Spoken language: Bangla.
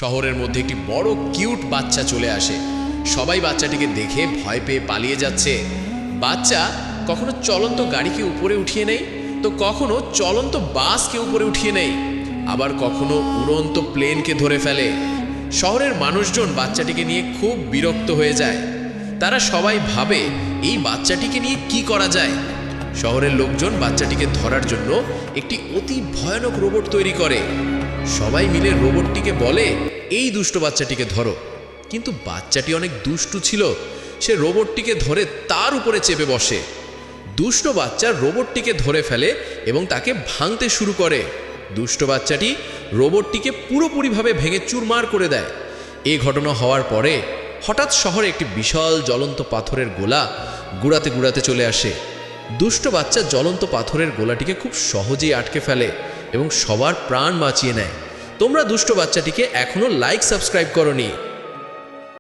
শহরের মধ্যে একটি বড় কিউট বাচ্চা চলে আসে। সবাই বাচ্চাটিকে দেখে ভয় পেয়ে পালিয়ে যাচ্ছে। বাচ্চা কখনো চলন্ত গাড়িকে উপরে উঠিয়ে নেয়, তো কখনো চলন্ত বাসকে উপরে উঠিয়ে নেয়, আবার কখনো উড়ন্ত প্লেনকে ধরে ফেলে। শহরের মানুষজন বাচ্চাটিকে নিয়ে খুব বিরক্ত হয়ে যায়। তারা সবাই ভাবে এই বাচ্চাটিকে নিয়ে কি করা যায়। শহরের লোকজন বাচ্চাটিকে ধরার জন্য একটি অতি ভয়ানক রোবট তৈরি করে। সবাই মিলে রোবটটিকে বলে, এই দুষ্ট বাচ্চাটিকে ধরো। কিন্তু বাচ্চাটি অনেক দুষ্টু ছিল। সে রোবটটিকে ধরে তার উপরে চেপে বসে। দুষ্ট বাচ্চা রোবটটিকে ধরে ফেলে এবং তাকে ভাঙতে শুরু করে। দুষ্ট বাচ্চাটি রোবটটিকে পুরোপুরিভাবে ভেঙে চুরমার করে দেয়। এই ঘটনা হওয়ার পরে হঠাৎ শহরে একটি বিশাল জ্বলন্ত পাথরের গোলা গুড়াতে গুড়াতে চলে আসে। দুষ্ট বাচ্চা জ্বলন্ত পাথরের গোলাটিকে খুব সহজেই আটকে ফেলে এবং সবার প্রাণ বাঁচিয়ে নেয়। তোমরা দুষ্ট বাচ্চাটিকে এখনো লাইক সাবস্ক্রাইব করোনি।